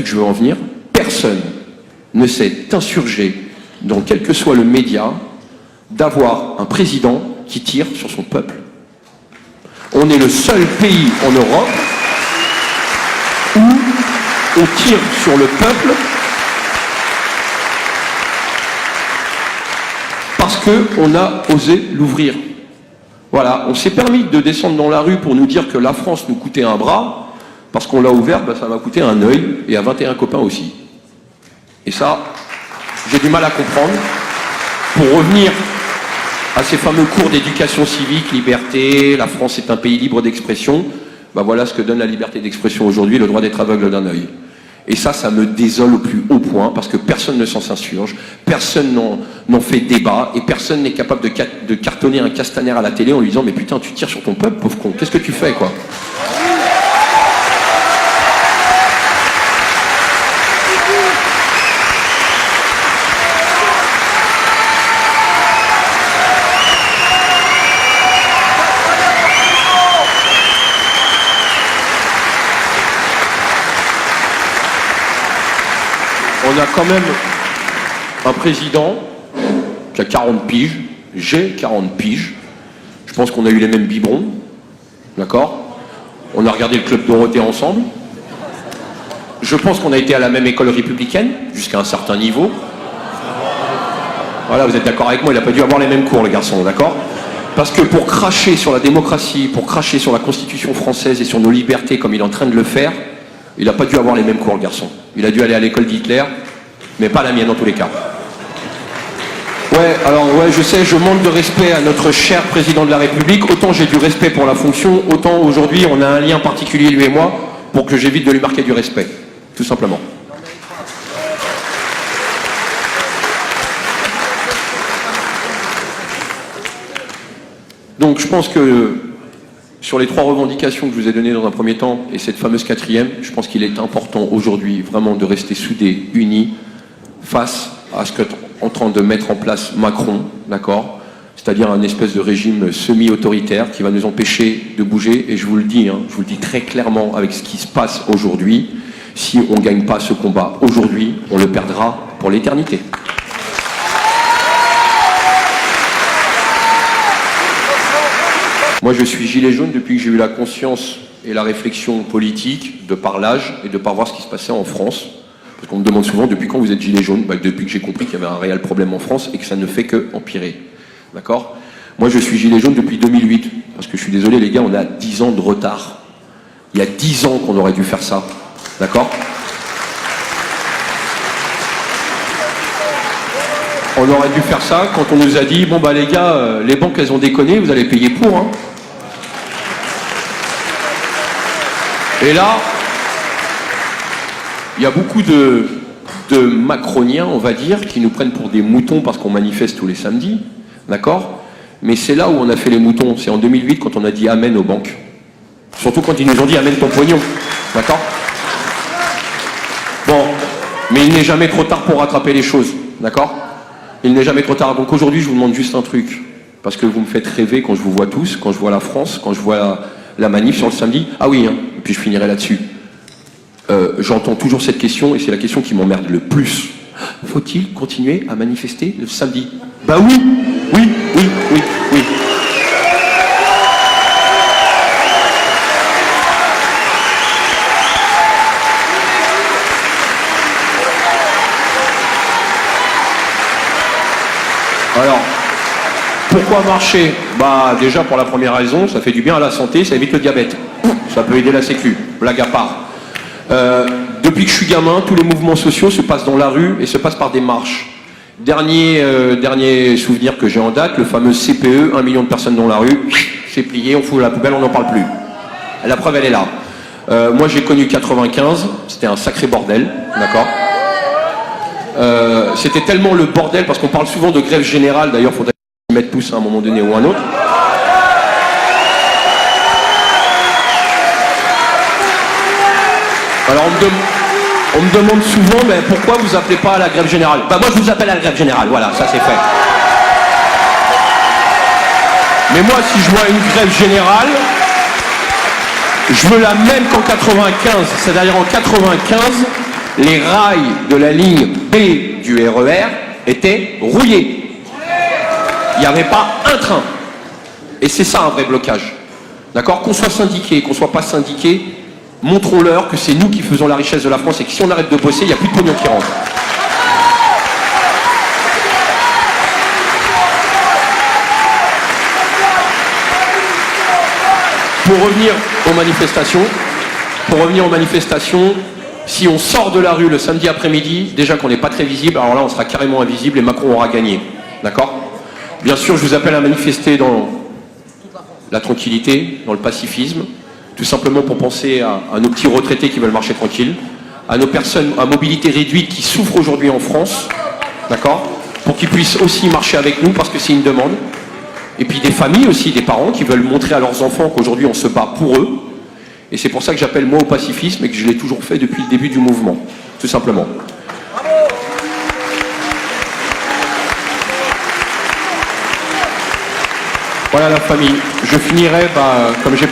Je veux en venir. Personne ne s'est insurgé, dans quel que soit le média, d'avoir un président qui tire sur son peuple. On est le seul pays en Europe où on tire sur le peuple parce qu'on a osé l'ouvrir. Voilà, on s'est permis de descendre dans la rue pour nous dire que la France nous coûtait un bras, parce qu'on l'a ouvert, ben ça m'a coûté un œil, et à 21 copains aussi. Et ça, j'ai du mal à comprendre. Pour revenir à ces fameux cours d'éducation civique, liberté, la France est un pays libre d'expression, ben voilà ce que donne la liberté d'expression aujourd'hui, le droit d'être aveugle d'un œil. Et ça me désole au plus haut point, parce que personne ne s'en s'insurge, personne n'en fait débat, et personne n'est capable de cartonner un Castaner à la télé en lui disant « Mais putain, tu tires sur ton peuple, pauvre con, qu'est-ce que tu fais, quoi ?» On a quand même un président qui a 40 piges, j'ai 40 piges, je pense qu'on a eu les mêmes biberons, d'accord? On a regardé le Club Dorothée ensemble, je pense qu'on a été à la même école républicaine, jusqu'à un certain niveau. Voilà, vous êtes d'accord avec moi, il n'a pas dû avoir les mêmes cours, le garçon, d'accord? Parce que pour cracher sur la démocratie, pour cracher sur la Constitution française et sur nos libertés comme il est en train de le faire, il n'a pas dû avoir les mêmes cours, le garçon. Il a dû aller à l'école d'Hitler, mais pas la mienne dans tous les cas. Ouais, alors ouais, je sais, je manque de respect à notre cher président de la République. Autant j'ai du respect pour la fonction, autant aujourd'hui on a un lien particulier, lui et moi, pour que j'évite de lui marquer du respect. Tout simplement. Donc je pense que sur les 3 revendications que je vous ai données dans un premier temps, et cette fameuse 4e, je pense qu'il est important aujourd'hui vraiment de rester soudés, unis, face à ce qu'est en train de mettre en place Macron, d'accord ? C'est-à-dire un espèce de régime semi-autoritaire qui va nous empêcher de bouger, et je vous le dis, je vous le dis très clairement avec ce qui se passe aujourd'hui, si on ne gagne pas ce combat aujourd'hui, on le perdra pour l'éternité. Moi, je suis gilet jaune depuis que j'ai eu la conscience et la réflexion politique de par l'âge et de par voir ce qui se passait en France. Parce qu'on me demande souvent depuis quand vous êtes gilet jaune. Depuis que j'ai compris qu'il y avait un réel problème en France et que ça ne fait que empirer. D'accord ? Moi, je suis gilet jaune depuis 2008. Parce que je suis désolé, les gars, on a 10 ans de retard. Il y a 10 ans qu'on aurait dû faire ça. D'accord ? On aurait dû faire ça quand on nous a dit « Bon, bah les gars, les banques, elles ont déconné, vous allez payer pour, hein ». Et là, il y a beaucoup de macroniens, on va dire, qui nous prennent pour des moutons parce qu'on manifeste tous les samedis, d'accord? Mais c'est là où on a fait les moutons, c'est en 2008 quand on a dit amen aux banques. Surtout quand ils nous ont dit amène ton pognon, d'accord? Bon, mais il n'est jamais trop tard pour rattraper les choses, d'accord? Il n'est jamais trop tard. Donc aujourd'hui, je vous demande juste un truc, parce que vous me faites rêver quand je vous vois tous, quand je vois la France, quand je vois la manif sur le samedi. Ah oui, et puis je finirai là-dessus. J'entends toujours cette question, et c'est la question qui m'emmerde le plus. Faut-il continuer à manifester le samedi? Bah oui, oui, oui, oui, oui. Alors, pourquoi marcher? Bah déjà pour la première raison, ça fait du bien à la santé, ça évite le diabète. Ça peut aider la sécu, blague à part. Depuis que je suis gamin, tous les mouvements sociaux se passent dans la rue et se passent par des marches. Dernier souvenir que j'ai en date, le fameux CPE, 1 million de personnes dans la rue, c'est plié, on fout la poubelle, on n'en parle plus. La preuve, elle est là. Moi j'ai connu 95, c'était un sacré bordel, d'accord? C'était tellement le bordel, parce qu'on parle souvent de grève générale, d'ailleurs il faudrait y mettre tous à un moment donné ou un autre. Alors on me demande souvent, mais pourquoi vous appelez pas à la grève générale? Bah moi je vous appelle à la grève générale, voilà, ça c'est fait. Mais moi si je vois une grève générale, je veux la même qu'en 95, c'est-à-dire en 95, les rails de la ligne B du RER étaient rouillés. Il n'y avait pas un train. Et c'est ça un vrai blocage. D'accord? Qu'on soit syndiqué, qu'on ne soit pas syndiqué, montrons-leur que c'est nous qui faisons la richesse de la France et que si on arrête de bosser, il n'y a plus de pognon qui rentre. Pour revenir aux manifestations, si on sort de la rue le samedi après-midi, déjà qu'on n'est pas très visible, alors là on sera carrément invisible et Macron aura gagné. D'accord? Bien sûr, je vous appelle à manifester dans la tranquillité, dans le pacifisme, tout simplement pour penser à nos petits retraités qui veulent marcher tranquille, à nos personnes à mobilité réduite qui souffrent aujourd'hui en France, d'accord? Pour qu'ils puissent aussi marcher avec nous parce que c'est une demande. Et puis des familles aussi, des parents qui veulent montrer à leurs enfants qu'aujourd'hui on se bat pour eux. Et c'est pour ça que j'appelle moi au pacifisme et que je l'ai toujours fait depuis le début du mouvement, tout simplement. Voilà la famille. Je finirai comme j'ai